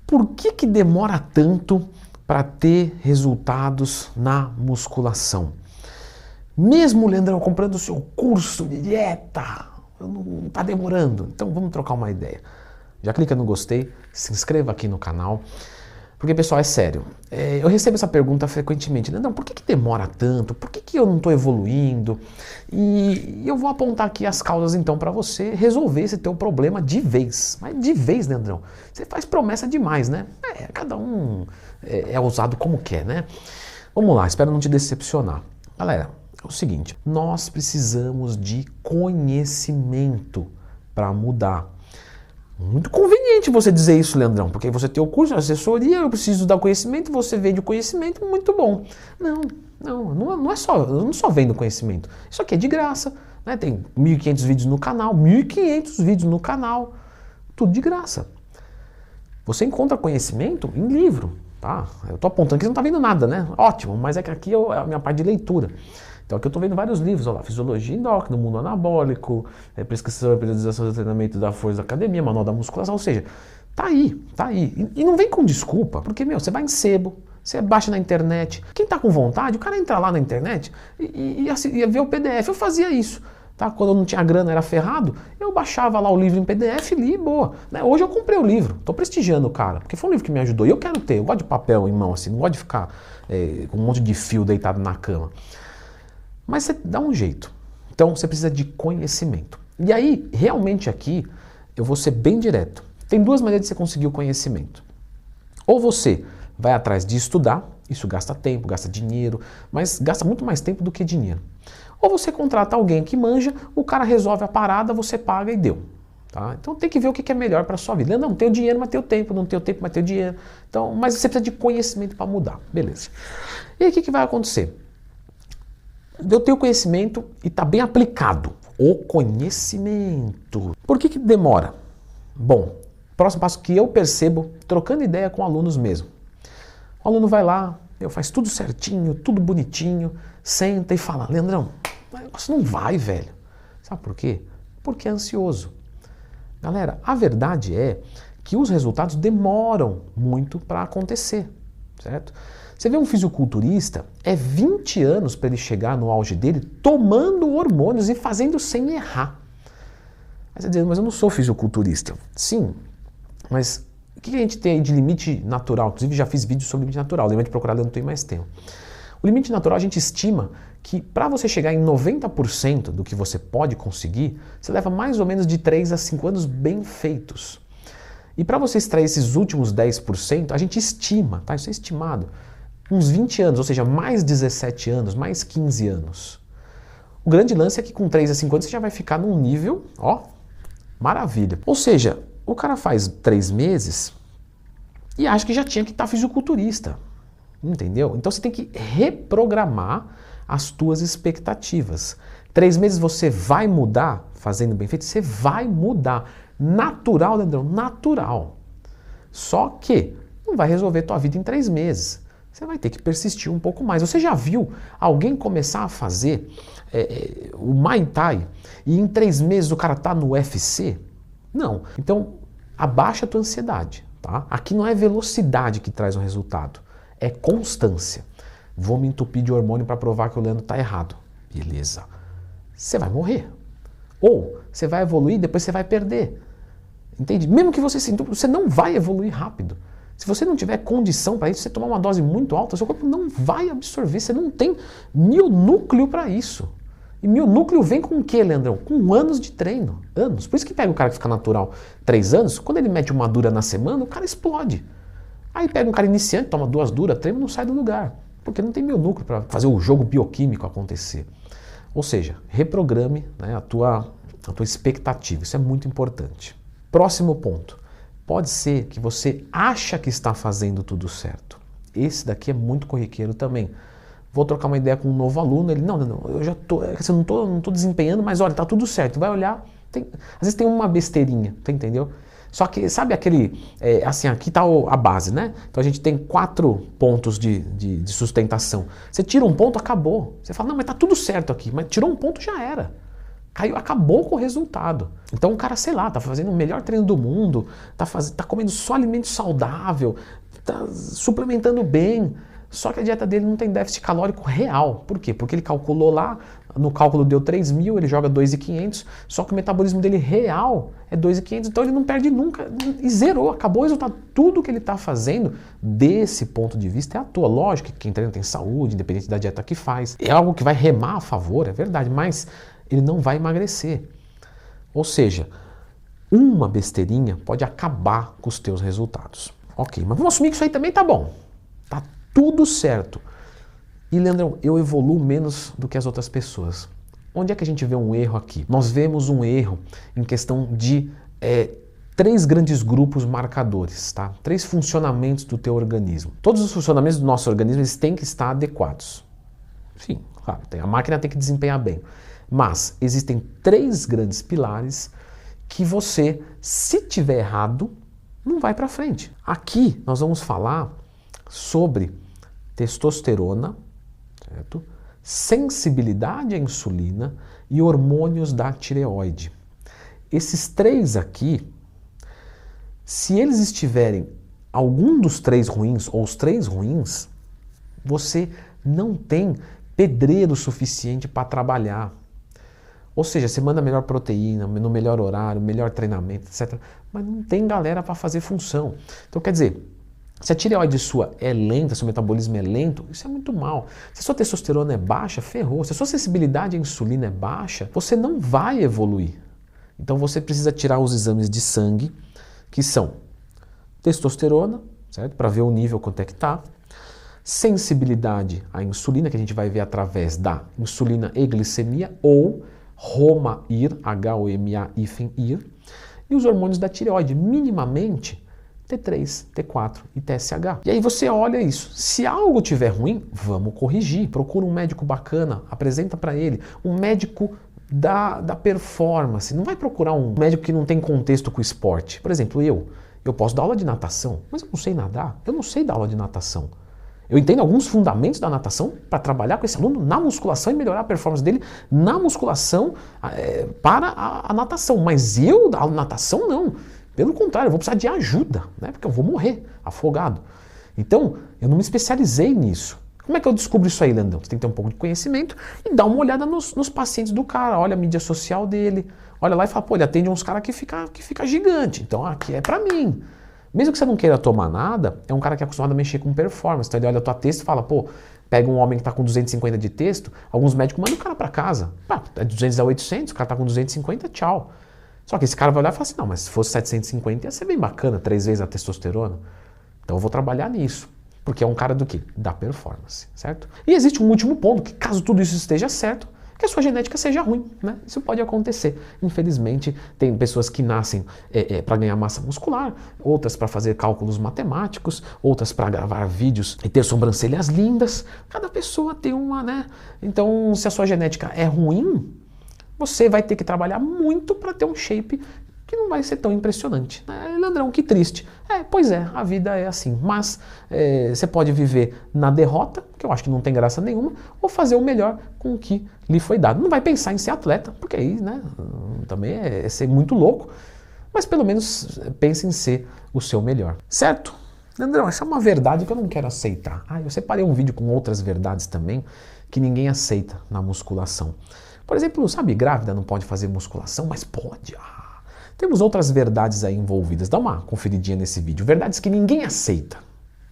Por que demora tanto para ter resultados na musculação? Mesmo, Leandrão, comprando o seu curso de dieta, não está demorando. Então vamos trocar uma ideia. Já clica no gostei, se inscreva aqui no canal. Porque, pessoal, é sério, eu recebo essa pergunta frequentemente. Leandrão, por que demora tanto? Por que eu não estou evoluindo? E eu vou apontar aqui as causas, então, para você resolver esse teu problema de vez. Mas de vez, Leandrão, você faz promessa demais, né? Cada um é usado como quer, né? Vamos lá, espero não te decepcionar. Galera, é o seguinte, nós precisamos de conhecimento para mudar. Muito conveniente você dizer isso, Leandrão, porque você tem o curso, a assessoria, eu preciso dar conhecimento, você vende o conhecimento, muito bom. Não é só, eu não só vendo conhecimento. Isso aqui é de graça, né? Tem 1.500 vídeos no canal, 1.500 vídeos no canal, tudo de graça. Você encontra conhecimento em livro, tá? Eu tô apontando que você não tá vendo nada, né? Ótimo, mas é que aqui é a minha parte de leitura. Então aqui eu estou vendo vários livros, olha lá, Fisiologia Endócrina, Mundo Anabólico, Prescrição e Periodização do Treinamento da Força da Academia, Manual da Musculação, ou seja, tá aí. E não vem com desculpa, porque, você vai em sebo, você baixa na internet. Quem tá com vontade, o cara entra lá na internet e vê o PDF. Eu fazia isso, tá? Quando eu não tinha grana, era ferrado, eu baixava lá o livro em PDF, li e boa. Né? Hoje eu comprei o livro, tô prestigiando o cara, porque foi um livro que me ajudou. E eu quero ter, eu gosto de papel em mão, assim, não gosto de ficar com um monte de fio deitado na cama. Mas você dá um jeito. Então você precisa de conhecimento. E aí, realmente aqui, eu vou ser bem direto. Tem duas maneiras de você conseguir o conhecimento. Ou você vai atrás de estudar, isso gasta tempo, gasta dinheiro, mas gasta muito mais tempo do que dinheiro. Ou você contrata alguém que manja, o cara resolve a parada, você paga e deu. Tá? Então tem que ver o que é melhor para a sua vida. Não tenho dinheiro, mas tenho tempo, não tenho tempo, mas tenho dinheiro. Então, mas você precisa de conhecimento para mudar. Beleza. E aí o que vai acontecer? Eu tenho conhecimento e está bem aplicado. O conhecimento. Por que demora? Bom, próximo passo que eu percebo, trocando ideia com alunos mesmo. O aluno vai lá, faz tudo certinho, tudo bonitinho, senta e fala, Leandrão, o negócio não vai, velho. Sabe por quê? Porque é ansioso. Galera, a verdade é que os resultados demoram muito para acontecer, certo? Você vê um fisiculturista, é 20 anos para ele chegar no auge dele tomando hormônios e fazendo sem errar. Aí você diz, mas eu não sou fisiculturista. Sim, mas o que a gente tem aí de limite natural? Inclusive já fiz vídeo sobre limite natural, lembra de procurar, eu não tenho mais tempo. O limite natural a gente estima que para você chegar em 90% do que você pode conseguir, você leva mais ou menos de 3 a 5 anos bem feitos. E para você extrair esses últimos 10%, a gente estima, tá? Isso é estimado, uns 20 anos, ou seja, mais 17 anos, mais 15 anos. O grande lance é que com 3 a 5 anos você já vai ficar num nível, ó, maravilha. Ou seja, o cara faz 3 meses e acha que já tinha que estar fisiculturista, entendeu? Então você tem que reprogramar as tuas expectativas. 3 meses você vai mudar, fazendo bem feito, você vai mudar. Natural, Leandrão, natural. Só que não vai resolver tua vida em 3 meses. Você vai ter que persistir um pouco mais. Você já viu alguém começar a fazer o Muay Thai e em 3 meses o cara tá no UFC? Não. Então, abaixa a tua ansiedade, tá? Aqui não é velocidade que traz o resultado, é constância. Vou me entupir de hormônio para provar que o Leandro tá errado. Beleza. Você vai morrer. Ou você vai evoluir, depois você vai perder. Entende? Mesmo que você se entupa, você não vai evoluir rápido. Se você não tiver condição para isso, você tomar uma dose muito alta, seu corpo não vai absorver. Você não tem mionúcleo para isso. E mionúcleo vem com o quê, Leandrão? Com anos de treino. Anos. Por isso que pega o cara que fica natural 3 anos, quando ele mete uma dura na semana, o cara explode. Aí pega um cara iniciante, toma 2 duras, treino, não sai do lugar. Porque não tem mionúcleo para fazer o jogo bioquímico acontecer. Ou seja, reprograme, né, a tua expectativa. Isso é muito importante. Próximo ponto. Pode ser que você acha que está fazendo tudo certo. Esse daqui é muito corriqueiro também. Vou trocar uma ideia com um novo aluno, ele, não, eu já tô, não tô desempenhando, mas olha, tá tudo certo. Vai olhar, às vezes tem uma besteirinha, tá, entendeu? Só que, sabe aquele, assim, aqui tá a base, né? Então a gente tem 4 pontos de sustentação. Você tira um ponto, acabou. Você fala, não, mas tá tudo certo aqui, mas tirou um ponto, já era. caiu, acabou com o resultado. Então o cara, sei lá, tá fazendo o melhor treino do mundo, tá comendo só alimento saudável, tá suplementando bem, só que a dieta dele não tem déficit calórico real. Por quê? Porque ele calculou lá, no cálculo deu 3.000, ele joga 2.500, só que o metabolismo dele real é 2.500, então ele não perde nunca, e zerou, acabou o resultado. Tudo que ele está fazendo, desse ponto de vista, é à toa. Lógico que quem treina tem saúde, independente da dieta que faz. É algo que vai remar a favor, é verdade, mas ele não vai emagrecer. Ou seja, uma besteirinha pode acabar com os teus resultados. Ok, mas vamos assumir que isso aí também tá bom. Tá tudo certo. E Leandrão, eu evoluo menos do que as outras pessoas. Onde é que a gente vê um erro aqui? Nós vemos um erro em questão de 3 grandes grupos marcadores, tá? 3 funcionamentos do teu organismo. Todos os funcionamentos do nosso organismo eles têm que estar adequados. Sim, claro, a máquina tem que desempenhar bem. Mas existem 3 grandes pilares que você, se tiver errado, não vai para frente. Aqui nós vamos falar sobre testosterona, certo? Sensibilidade à insulina e hormônios da tireoide. Esses 3 aqui, se eles estiverem algum dos 3 ruins ou os 3 ruins, você não tem pedreiro suficiente para trabalhar. Ou seja, você manda melhor proteína, no melhor horário, melhor treinamento, etc. Mas não tem galera para fazer função. Então, quer dizer, se a tireoide sua é lenta, seu metabolismo é lento, isso é muito mal. Se a sua testosterona é baixa, ferrou. Se a sua sensibilidade à insulina é baixa, você não vai evoluir. Então você precisa tirar os exames de sangue, que são testosterona, certo? Para ver o nível quanto é que está. Sensibilidade à insulina, que a gente vai ver através da insulina e glicemia, ou HOMA-IR, H-O-M-A-IR, e os hormônios da tireoide, minimamente T3, T4 e TSH. E aí você olha isso. Se algo tiver ruim, vamos corrigir. Procura um médico bacana, apresenta para ele. Um médico da performance. Não vai procurar um médico que não tem contexto com o esporte. Por exemplo, eu posso dar aula de natação, mas eu não sei nadar. Eu não sei dar aula de natação. Eu entendo alguns fundamentos da natação para trabalhar com esse aluno na musculação e melhorar a performance dele na musculação para a natação. Mas eu, da natação, não. Pelo contrário, eu vou precisar de ajuda, né? Porque eu vou morrer afogado. Então, eu não me especializei nisso. Como é que eu descubro isso aí, Leandrão? Você tem que ter um pouco de conhecimento e dar uma olhada nos pacientes do cara. Olha a mídia social dele, olha lá e fala, pô, ele atende uns caras que fica gigante. Então, aqui é pra mim. Mesmo que você não queira tomar nada, é um cara que é acostumado a mexer com performance. Então ele olha a tua texto e fala, pô, pega um homem que está com 250 de texto, alguns médicos mandam o cara para casa. Pá, é 200 a 800, o cara está com 250, tchau. Só que esse cara vai olhar e fala assim, não, mas se fosse 750 ia ser bem bacana, 3 vezes a testosterona. Então eu vou trabalhar nisso. Porque é um cara do quê? Da performance, certo? E existe um último ponto, que caso tudo isso esteja certo, que a sua genética seja ruim, né? Isso pode acontecer. Infelizmente, tem pessoas que nascem para ganhar massa muscular, outras para fazer cálculos matemáticos, outras para gravar vídeos e ter sobrancelhas lindas. Cada pessoa tem uma, né? Então, se a sua genética é ruim, você vai ter que trabalhar muito para ter um shape que não vai ser tão impressionante. Leandrão, que triste. Pois é, a vida é assim. Mas você pode viver na derrota, que eu acho que não tem graça nenhuma, ou fazer o melhor com o que lhe foi dado. Não vai pensar em ser atleta, porque aí, né, também é ser muito louco, mas pelo menos pense em ser o seu melhor. Certo? Leandrão, essa é uma verdade que eu não quero aceitar. Eu separei um vídeo com outras verdades também que ninguém aceita na musculação. Por exemplo, sabe, grávida não pode fazer musculação, mas pode. Temos outras verdades aí envolvidas. Dá uma conferidinha nesse vídeo. Verdades que ninguém aceita.